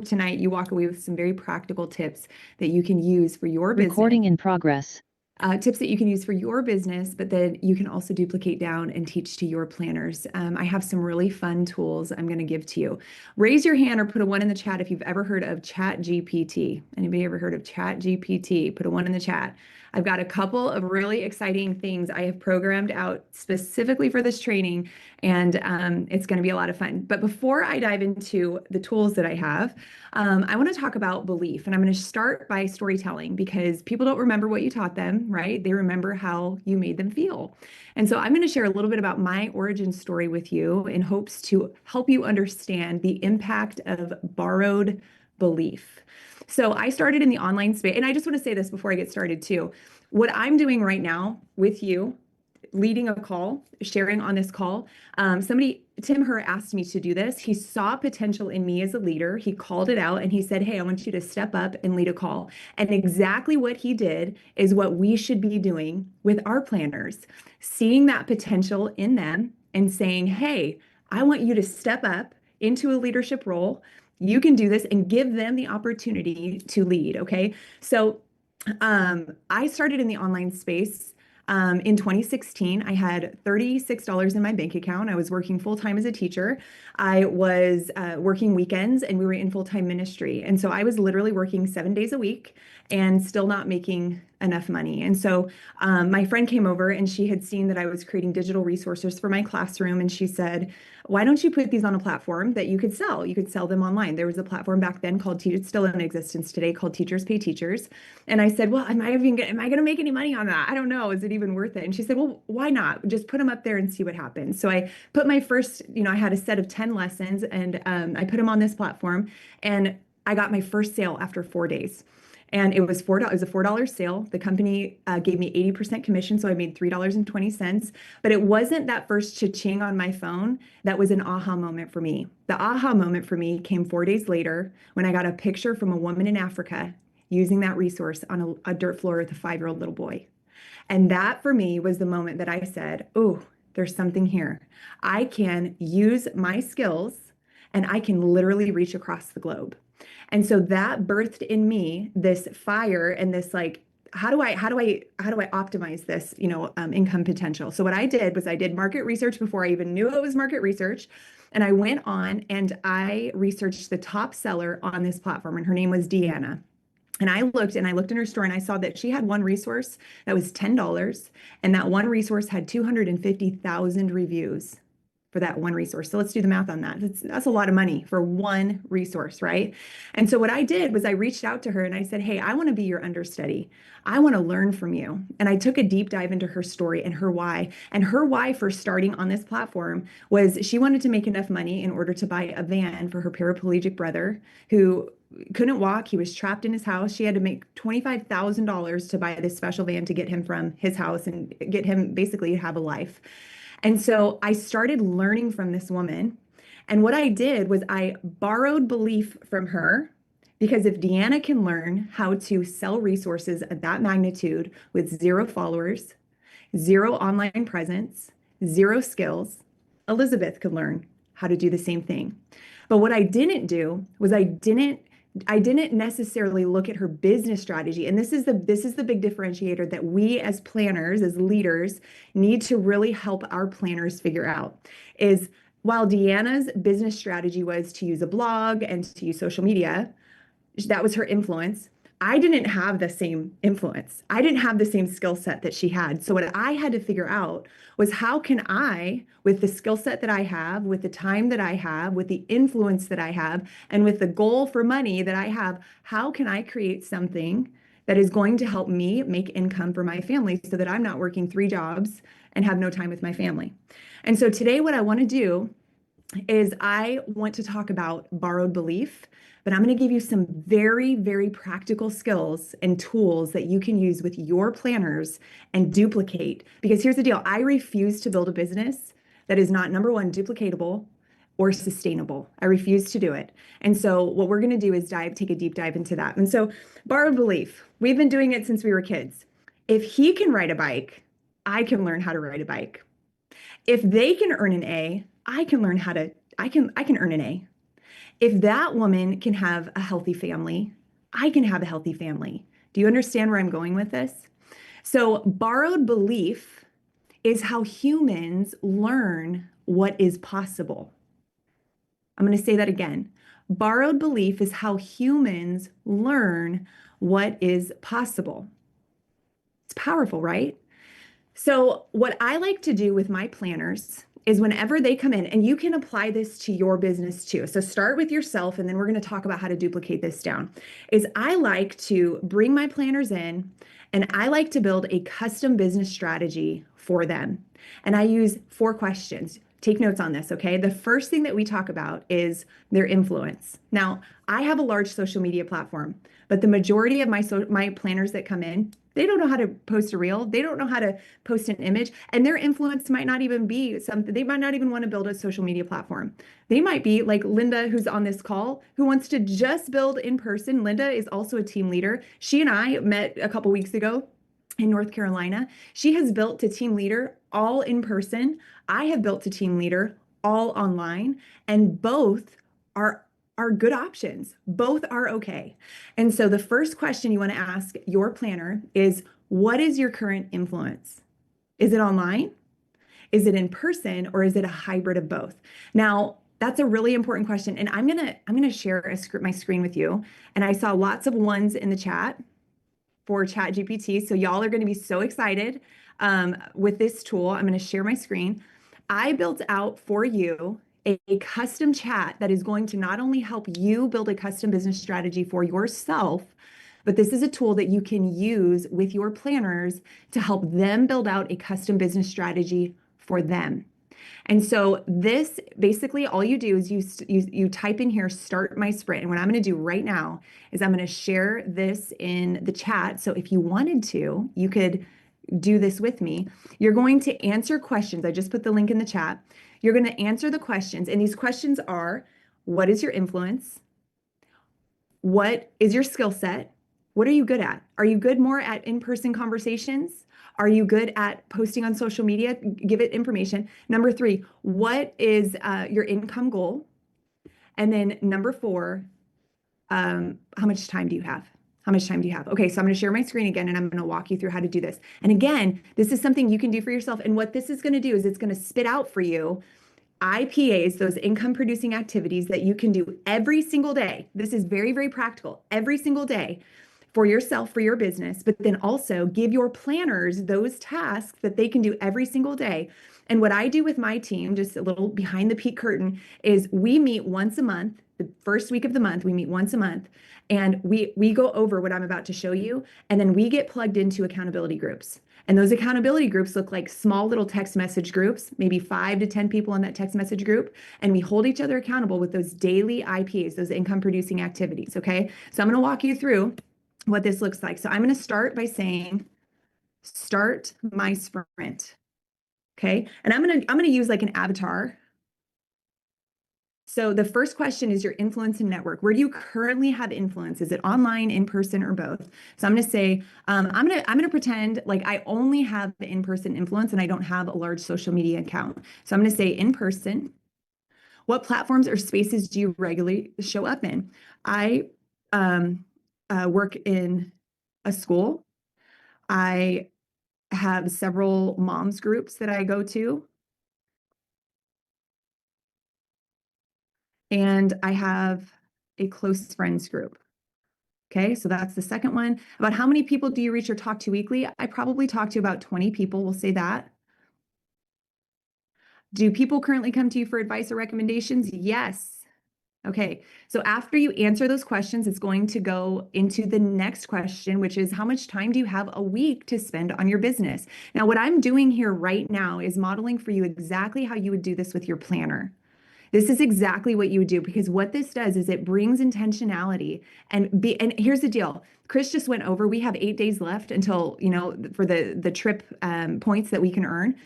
tonight you walk away with some very practical tips that you can use for your business. Recording in progress. Tips that you can use for your business, but then you can also duplicate down and teach to your planners. I have some really fun tools I'm going to give to you. Raise your hand or put a one in the chat if you've ever heard of ChatGPT. Anybody ever heard of ChatGPT? Put a one in the chat. I've got a couple of really exciting things I have programmed out specifically for this training, and it's going to be a lot of fun. But before I dive into the tools that I have, I want to talk about belief, and I'm going to start by storytelling because people don't remember what you taught them, right? They remember how you made them feel. And so I'm going to share a little bit about my origin story with you in hopes to help you understand the impact of borrowed belief. So I started in the online space, and I just want to say this before I get started too. What I'm doing right now with you, leading a call, sharing on this call. Tim Herr asked me to do this. He saw potential in me as a leader. He called it out and he said, hey, I want you to step up and lead a call. And exactly what he did is what we should be doing with our planners, seeing that potential in them and saying, hey, I want you to step up into a leadership role. You can do this and give them the opportunity to lead. Okay. So I started in the online space in 2016. I had $36 in my bank account. I was working full-time as a teacher. I was working weekends and we were in full-time ministry. And so I was literally working 7 days a week and still not making enough money. And so my friend came over and she had seen that I was creating digital resources for my classroom. And she said, why don't you put these on a platform that you could sell? You could sell them online. There was a platform back then called, it's still in existence today, called Teachers Pay Teachers. And I said, well, am I going to make any money on that? I don't know. Is it even worth it? And she said, well, why not? Just put them up there and see what happens. So I put my first, I had a set of 10 lessons and I put them on this platform and I got my first sale after 4 days. And it was $4. It was a $4 sale. The company gave me 80% commission, so I made $3.20. But it wasn't that first cha-ching on my phone that was an aha moment for me. The aha moment for me came 4 days later when I got a picture from a woman in Africa using that resource on a dirt floor with a 5-year-old little boy. And that for me was the moment that I said, oh, there's something here. I can use my skills and I can literally reach across the globe. And so that birthed in me this fire and this like, how do I optimize this, income potential? So what I did was I did market research before I even knew it was market research. And I went on and I researched the top seller on this platform, and her name was Deanna. And I looked in her store and I saw that she had one resource that was $10, and that one resource had 250,000 reviews for that one resource. So let's do the math on that. That's a lot of money for one resource, right? And so what I did was I reached out to her and I said, hey, I want to be your understudy. I want to learn from you. And I took a deep dive into her story and her why. And her why for starting on this platform was she wanted to make enough money in order to buy a van for her paraplegic brother who couldn't walk. He was trapped in his house. She had to make $25,000 to buy this special van to get him from his house and get him basically to have a life. And so I started learning from this woman. And what I did was I borrowed belief from her, because if Deanna can learn how to sell resources at that magnitude with 0 followers, 0 online presence, 0 skills, Elizabeth could learn how to do the same thing. But what I didn't do was I didn't necessarily look at her business strategy. And this is the big differentiator that we as planners, as leaders, need to really help our planners figure out is while Deanna's business strategy was to use a blog and to use social media, that was her influence. I didn't have the same influence. I didn't have the same skill set that she had. So what I had to figure out was how can I, with the skill set that I have, with the time that I have, with the influence that I have, and with the goal for money that I have, how can I create something that is going to help me make income for my family so that I'm not working 3 jobs and have no time with my family? And so today what I want to do is I want to talk about borrowed belief, but I'm going to give you some very, very practical skills and tools that you can use with your planners and duplicate. Because here's the deal. I refuse to build a business that is not, number one, duplicatable or sustainable. I refuse to do it. And so what we're going to do is take a deep dive into that. And so borrowed belief, we've been doing it since we were kids. If he can ride a bike, I can learn how to ride a bike. If they can earn an A, I can earn an A. If that woman can have a healthy family, I can have a healthy family. Do you understand where I'm going with this? So, borrowed belief is how humans learn what is possible. I'm going to say that again. Borrowed belief is how humans learn what is possible. It's powerful, right? So, what I like to do with my planners is whenever they come in, and you can apply this to your business too. So, start with yourself, and then we're going to talk about how to duplicate this down. Is I like to bring my planners in and I like to build a custom business strategy for them. And I use 4 questions. Take notes on this, okay? The first thing that we talk about is their influence. Now, I have a large social media platform, but the majority of my planners that come in, they don't know how to post a reel. They don't know how to post an image, and their influence might not even be something. They might not even want to build a social media platform. They might be like Linda, who's on this call, who wants to just build in person. Linda is also a team leader. She and I met a couple weeks ago in North Carolina. She has built to team leader all in person. I have built to team leader all online, and both are good options. Both are okay. And so the first question you want to ask your planner is, what is your current influence? Is it online? Is it in person, or is it a hybrid of both? Now, that's a really important question, and I'm gonna share my screen with you. And I saw lots of ones in the chat for ChatGPT. So y'all are going to be so excited with this tool. I'm going to share my screen. I built out for you a custom chat that is going to not only help you build a custom business strategy for yourself, but this is a tool that you can use with your planners to help them build out a custom business strategy for them. And so this basically all you do is you type in here, start my sprint. And what I'm going to do right now is I'm going to share this in the chat. So if you wanted to, you could do this with me. You're going to answer questions. I just put the link in the chat. You're going to answer the questions. And these questions are, what is your influence? What is your skill set? What are you good at? Are you good more at in-person conversations? Are you good at posting on social media? Give it information. Number 3, what is your income goal? And then number 4, how much time do you have? How much time do you have? Okay, so I'm going to share my screen again, and I'm going to walk you through how to do this. And again, this is something you can do for yourself. And what this is going to do is it's going to spit out for you IPAs, those income producing activities that you can do every single day. This is very, very practical. Every single day for yourself, for your business, but then also give your planners those tasks that they can do every single day. And what I do with my team, just a little behind the peak curtain, is we meet once a month. The first week of the month, we meet once a month, and we go over what I'm about to show you, and then we get plugged into accountability groups. And those accountability groups look like small little text message groups, maybe 5 to 10 people in that text message group. And we hold each other accountable with those daily IPs, those income producing activities. Okay. So I'm going to walk you through what this looks like. So I'm going to start by saying, start my sprint. Okay. And I'm going to use like an avatar. So the first question is your influence and network. Where do you currently have influence? Is it online, in person, or both? So I'm going to say, I'm going to pretend like I only have in-person influence and I don't have a large social media account. So I'm going to say in person. What platforms or spaces do you regularly show up in? I work in a school. I have several moms groups that I go to. And I have a close friends group. Okay, so that's the second one. About how many people do you reach or talk to weekly? I probably talk to about 20 people, we'll say that. Do people currently come to you for advice or recommendations? Yes. Okay, so after you answer those questions, it's going to go into the next question, which is how much time do you have a week to spend on your business? Now, what I'm doing here right now is modeling for you exactly how you would do this with your planner. This is exactly what you would do, because what this does is it brings intentionality and here's the deal. Chris just went over, we have 8 days left until, for the trip points that we can earn.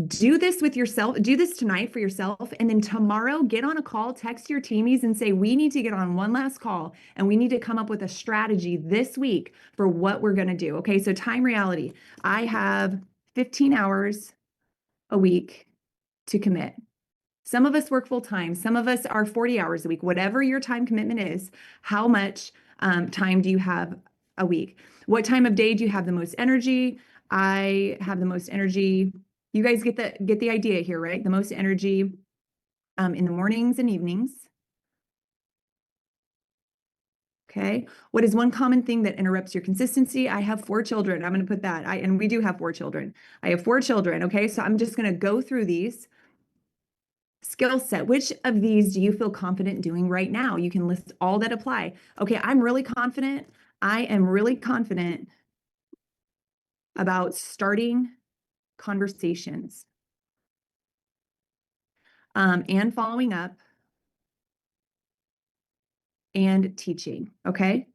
Do this with yourself. Do this tonight for yourself. And then tomorrow, get on a call, text your teamies and say, we need to get on one last call and we need to come up with a strategy this week for what we're going to do. Okay. So time reality, I have 15 hours a week to commit. Some of us work full time. Some of us are 40 hours a week. Whatever your time commitment is, how much time do you have a week? What time of day do you have the most energy? I have the most energy. You guys get the idea here, right? The most energy in the mornings and evenings. Okay. What is one common thing that interrupts your consistency? I have 4 children. I'm going to put that. And we do have 4 children. I have 4 children. Okay. So I'm just going to go through these. Skill set. Which of these do you feel confident doing right now? You can list all that apply. Okay. I'm really confident. I am really confident about starting conversations and following up and teaching. Okay.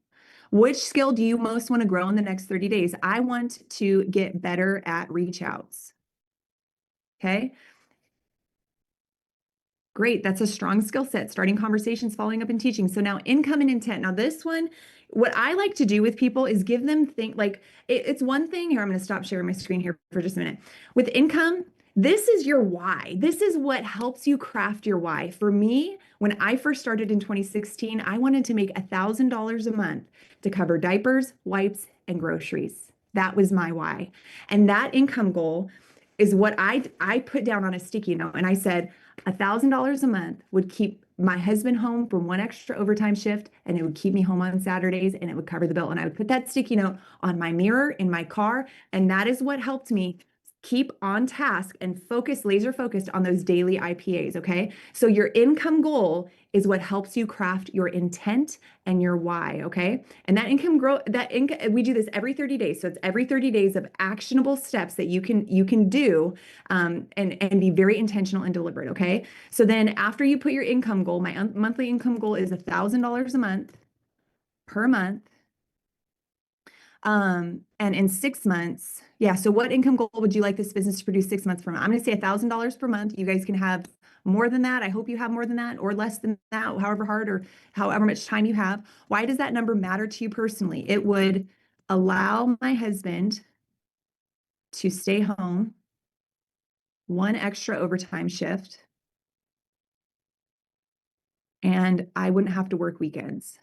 Which skill do you most want to grow in the next 30 days? I want to get better at reach outs. Okay. Great. That's a strong skill set. Starting conversations, following up and teaching. So now income and intent. Now this one, what I like to do with people is give them it's one thing here. I'm going to stop sharing my screen here for just a minute. With income, this is your why. This is what helps you craft your why. For me, when I first started in 2016, I wanted to make $1,000 a month to cover diapers, wipes, and groceries. That was my why. And that income goal is what I put down on a sticky note. And I said, $1,000 a month would keep my husband home from one extra overtime shift, and it would keep me home on Saturdays, and it would cover the bill. And I would put that sticky note on my mirror in my car. And that is what helped me keep on task and laser focused on those daily IPAs. Okay. So your income goal is what helps you craft your intent and your why. Okay. And we do this every 30 days. So it's every 30 days of actionable steps that you can do and be very intentional and deliberate. Okay. So then after you put your income goal, my monthly income goal is $1,000 a month per month. And in 6 months, yeah. So what income goal would you like this business to produce 6 months from? I'm going to say $1,000 per month. You guys can have more than that. I hope you have more than that or less than that, however hard or however much time you have. Why does that number matter to you personally? It would allow my husband to stay home one extra overtime shift, and I wouldn't have to work weekends.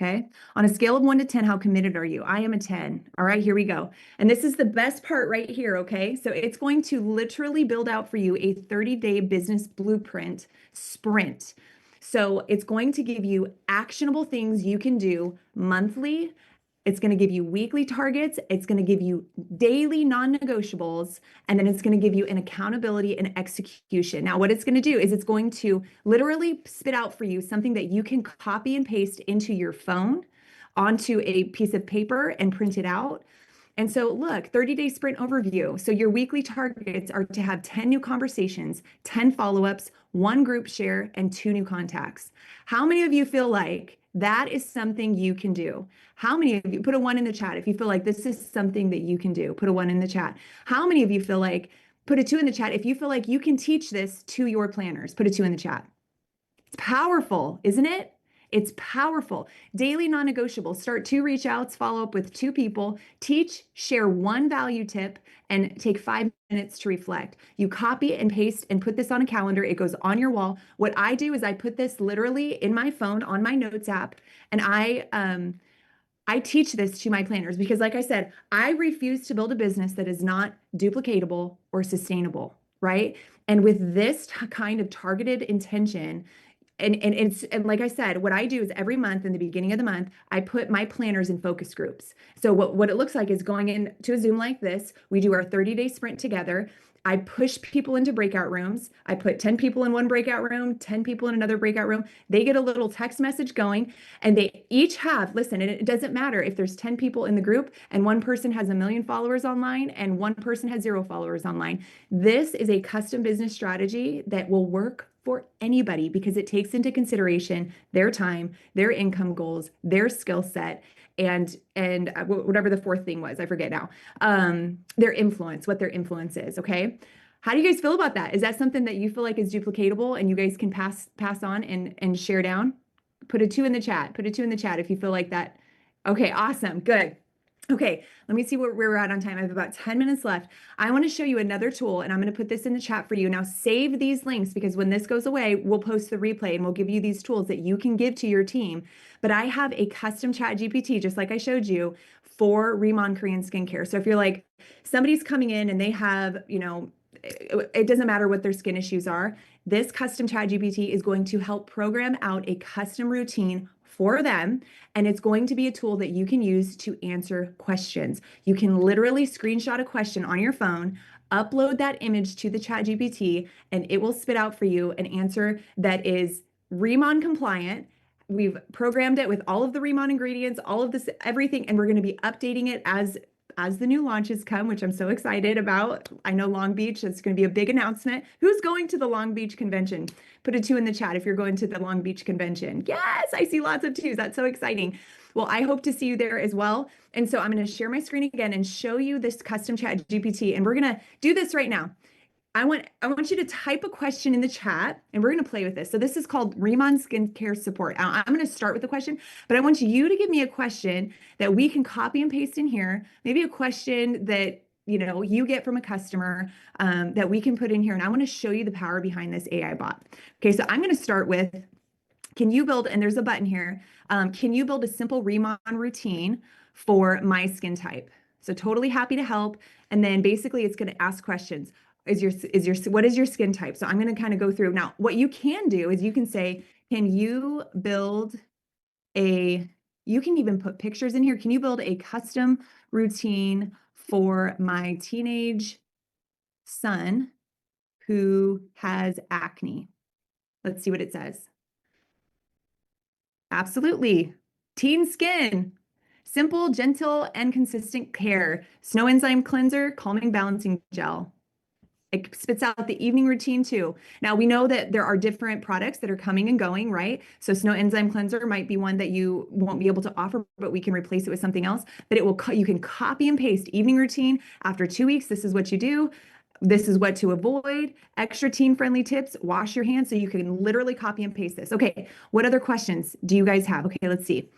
Okay. On a scale of 1 to 10, how committed are you? I am a 10. All right, here we go. And this is the best part right here. Okay. So it's going to literally build out for you a 30-day business blueprint sprint. So it's going to give you actionable things you can do monthly. It's going to give you weekly targets. It's going to give you daily non-negotiables, and then it's going to give you an accountability and execution. Now, what it's going to do is it's going to literally spit out for you something that you can copy and paste into your phone, onto a piece of paper and print it out. And so look, 30-day sprint overview. So your weekly targets are to have 10 new conversations, 10 follow-ups, 1 group share, and 2 new contacts. How many of you feel like that is something you can do? How many of you, put a 1 in the chat if you feel like this is something that you can do? Put a 1 in the chat. How many of you feel like, put a 2 in the chat if you feel like you can teach this to your planners? Put a 2 in the chat. It's powerful, isn't it? It's powerful. Daily non-negotiable. Start 2 reach outs, follow up with 2 people, teach, share 1 value tip, and take 5 minutes to reflect. You copy and paste and put this on a calendar. It goes on your wall. What I do is I put this literally in my phone on my notes app, and I teach this to my planners because, like I said, I refuse to build a business that is not duplicatable or sustainable, right? And with this kind of targeted intention, and like I said, what I do is every month in the beginning of the month, I put my planners in focus groups. So what it looks like is going into a Zoom like this. We do our 30-day sprint together. I push people into breakout rooms. I put 10 people in one breakout room, 10 people in another breakout room. They get a little text message going, and they each have, listen, and it doesn't matter if there's 10 people in the group and one person has 1 million followers online and one person has 0 followers online. This is a custom business strategy that will work for anybody because it takes into consideration their time, their income goals, their skill set, and whatever the 4th thing was, I forget now. Their influence, what their influence is. Okay. How do you guys feel about that? Is that something that you feel like is duplicatable and you guys can pass on and share down? Put a 2 in the chat. Put a 2 in the chat if you feel like that. Okay, awesome. Good. Okay, let me see where we're at on time. I have about 10 minutes left. I want to show you another tool, and I'm going to put this in the chat for you. Now, save these links because when this goes away, we'll post the replay and we'll give you these tools that you can give to your team. But I have a custom chat GPT, just like I showed you, for RIMAN Korean skincare. So if you're like, somebody's coming in and they have, it doesn't matter what their skin issues are, this custom chat GPT is going to help program out a custom routine for them. And it's going to be a tool that you can use to answer questions. You can literally screenshot a question on your phone, upload that image to the chat GPT, and it will spit out for you an answer that is RIMAN compliant. We've programmed it with all of the RIMAN ingredients, all of this, everything, and we're going to be updating it as the new launches come, which I'm so excited about. I know Long Beach, it's going to be a big announcement. Who's going to the Long Beach convention? Put a 2 in the chat if you're going to the Long Beach convention. Yes, I see lots of 2s. That's so exciting. Well, I hope to see you there as well. And so I'm going to share my screen again and show you this custom chat GPT. And we're going to do this right now. I want you to type a question in the chat and we're going to play with this. So this is called RIMAN Skincare Support. I'm going to start with the question, but I want you to give me a question that we can copy and paste in here. Maybe a question that you get from a customer that we can put in here. And I want to show you the power behind this AI bot. Okay, so I'm going to start with, can you build, and there's a button here, can you build a simple RIMAN routine for my skin type? So totally happy to help. And then basically it's going to ask questions. What is your skin type? So I'm going to kind of go through. Now, what you can do is you can say, can you build you can even put pictures in here. Can you build a custom routine for my teenage son who has acne? Let's see what it says. Absolutely. Teen skin. Simple, gentle, and consistent care. Snow enzyme cleanser, calming balancing gel. It spits out the evening routine too. Now we know that there are different products that are coming and going, right? So Snow Enzyme Cleanser might be one that you won't be able to offer, but we can replace it with something else. But you can copy and paste evening routine. After 2 weeks, this is what you do. This is what to avoid. Extra teen-friendly tips, wash your hands. So you can literally copy and paste this. Okay, what other questions do you guys have? Okay, let's see.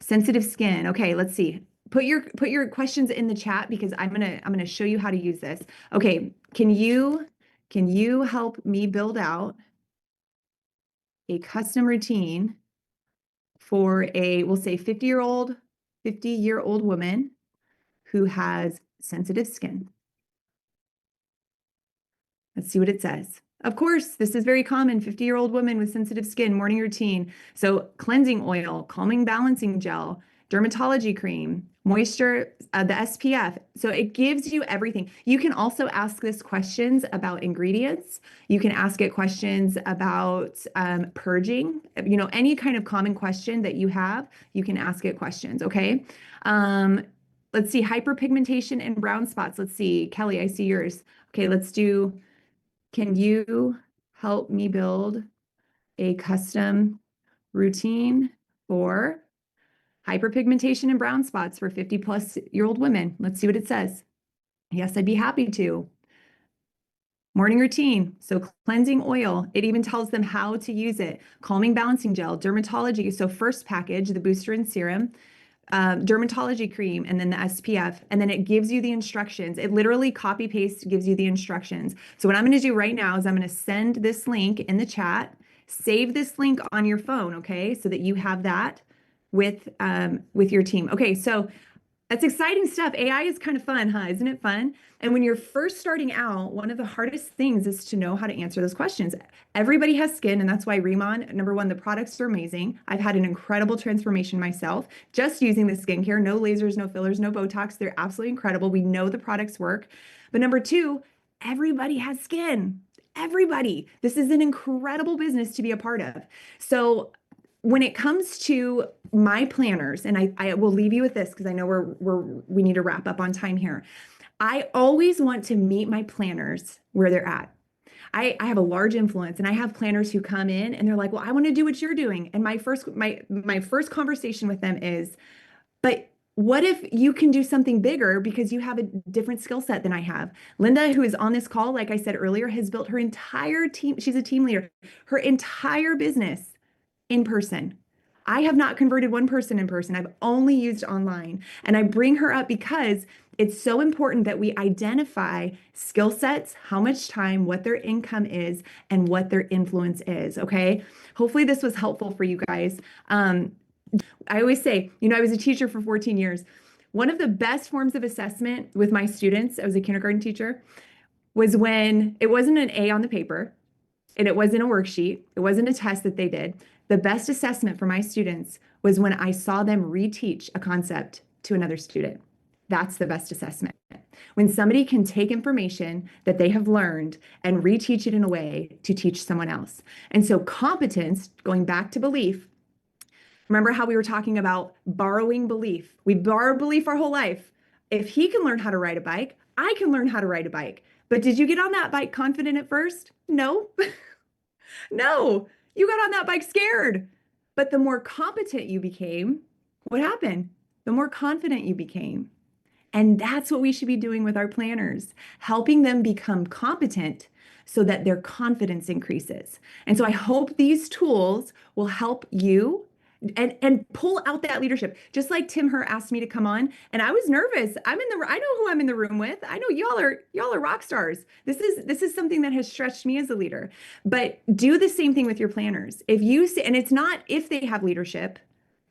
Sensitive skin. Okay, let's see. Put your questions in the chat because I'm gonna show you how to use this. Okay, can you help me build out a custom routine for we'll say 50-year-old woman who has sensitive skin? Let's see what it says. Of course, this is very common. 50-year-old woman with sensitive skin, morning routine. So cleansing oil, calming balancing gel, dermatology cream, moisture, the SPF. So it gives you everything. You can also ask this questions about ingredients. You can ask it questions about purging. Any kind of common question that you have, you can ask it questions, okay? Let's see, hyperpigmentation and brown spots. Let's see, Kelly, I see yours. Okay, let's do, can you help me build a custom routine for hyperpigmentation and brown spots for 50-plus-year-old women? Let's see what it says. Yes, I'd be happy to. Morning routine, so cleansing oil. It even tells them how to use it. Calming balancing gel, dermatology. So first package, the booster and serum, dermatology cream, and then the SPF, and then it gives you the instructions. It literally copy paste gives you the instructions. So what I'm going to do right now is I'm going to send this link in the chat, save this link on your phone, okay, so that you have that with your team. Okay, so that's exciting stuff. AI is kind of fun, huh? Isn't it fun? And when you're first starting out, one of the hardest things is to know how to answer those questions. Everybody has skin, and that's why RIMAN, number one, the products are amazing. I've had an incredible transformation myself just using the skincare. No lasers, no fillers, no Botox. They're absolutely incredible. We know the products work. But number two, everybody has skin. Everybody. This is an incredible business to be a part of. So when it comes to my planners, and I will leave you with this because I know we need to wrap up on time here. I always want to meet my planners where they're at. I have a large influence, and I have planners who come in and they're like, well, I want to do what you're doing. And my first conversation with them is, but what if you can do something bigger because you have a different skill set than I have? Linda, who is on this call, like I said earlier, has built her entire team. She's a team leader, her entire business in person. I have not converted one person in person. I've only used online. And I bring her up because it's so important that we identify skill sets, how much time, what their income is, and what their influence is. Okay. Hopefully, this was helpful for you guys. I always say, I was a teacher for 14 years. One of the best forms of assessment with my students, I was a kindergarten teacher, was when it wasn't an A on the paper and it wasn't a worksheet, it wasn't a test that they did. The best assessment for my students was when I saw them reteach a concept to another student. That's the best assessment. When somebody can take information that they have learned and reteach it in a way to teach someone else. And so competence, going back to belief, remember how we were talking about borrowing belief? We borrowed belief our whole life. If he can learn how to ride a bike, I can learn how to ride a bike. But did you get on that bike confident at first? No. No, you got on that bike scared. But the more competent you became, what happened? The more confident you became. And that's what we should be doing with our planners, helping them become competent so that their confidence increases. And so I hope these tools will help you and pull out that leadership. Just like Tim Her asked me to come on, and I was nervous. I know who I'm in the room with. I know y'all are rock stars. This is something that has stretched me as a leader. But do the same thing with your planners. If you see, and it's not if they have leadership,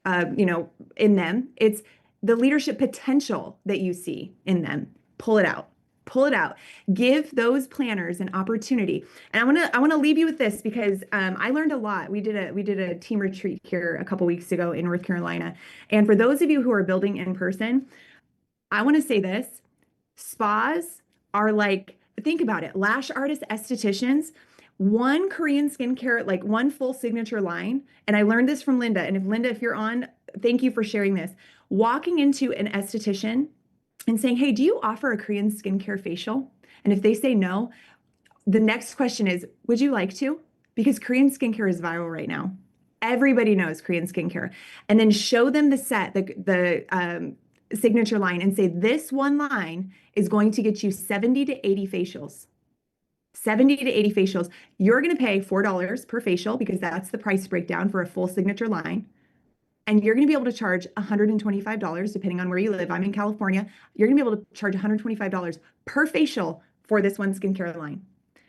in them, it's the leadership potential that you see in them. Pull it out. Pull it out. Give those planners an opportunity. And I want to leave you with this because I learned a lot. We did a team retreat here a couple weeks ago in North Carolina. And for those of you who are building in person, I want to say this. Spas are like, think about it. Lash artists, estheticians, one Korean skincare, like one full signature line. And I learned this from Linda. And if Linda, if you're on, thank you for sharing this. Walking into an esthetician and saying, hey, do you offer a Korean skincare facial? And if they say no, the next question is, would you like to? Because Korean skincare is viral right now. Everybody knows Korean skincare. And then show them the set, the signature line, and say, this one line is going to get you 70 to 80 facials. 70 to 80 facials. You're going to pay $4 per facial because that's the price breakdown for a full signature line. And you're going to be able to charge $125 depending on where you live. I'm in California. You're going to be able to charge $125 per facial for this one skincare line.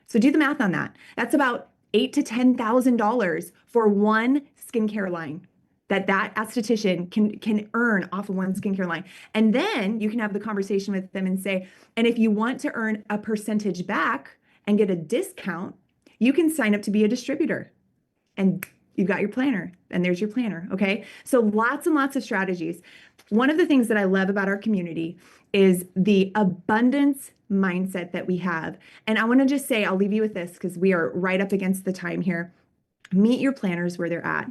So do the math on that. That's about $8,000 to $10,000 for one skincare line that esthetician can earn off of one skincare line. And then you can have the conversation with them and say, and if you want to earn a percentage back and get a discount, you can sign up to be a distributor. And you've got your planner, and there's your planner, okay? So lots and lots of strategies. One of the things that I love about our community is the abundance mindset that we have. And I want to just say, I'll leave you with this because we are right up against the time here. Meet your planners where they're at.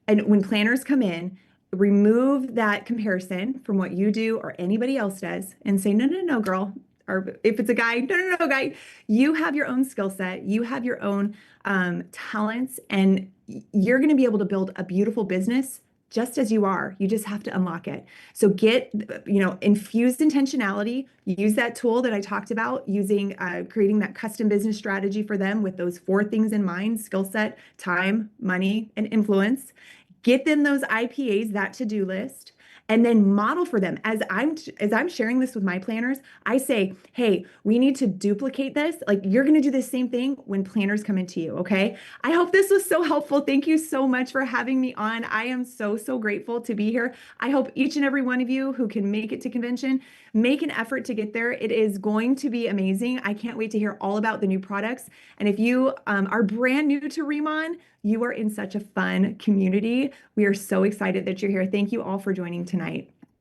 And when planners come in, remove that comparison from what you do or anybody else does and say, no, no, no, girl. Or if it's a guy, no, no, no, guy. You have your own skill set. You have your own talents, and you're going to be able to build a beautiful business just as you are. You just have to unlock it. So get, infused intentionality. Use that tool that I talked about, creating that custom business strategy for them with those 4 things in mind: skill set, time, money, and influence. Get them those IPAs, that to-do list. And then model for them. As I'm sharing this with my planners, I say, hey, we need to duplicate this. Like, you're going to do the same thing when planners come into you, okay? I hope this was so helpful. Thank you so much for having me on. I am so, so grateful to be here. I hope each and every one of you who can make it to convention, make an effort to get there. It is going to be amazing. I can't wait to hear all about the new products. And if you are brand new to RIMAN, you are in such a fun community. We are so excited that you're here. Thank you all for joining tonight.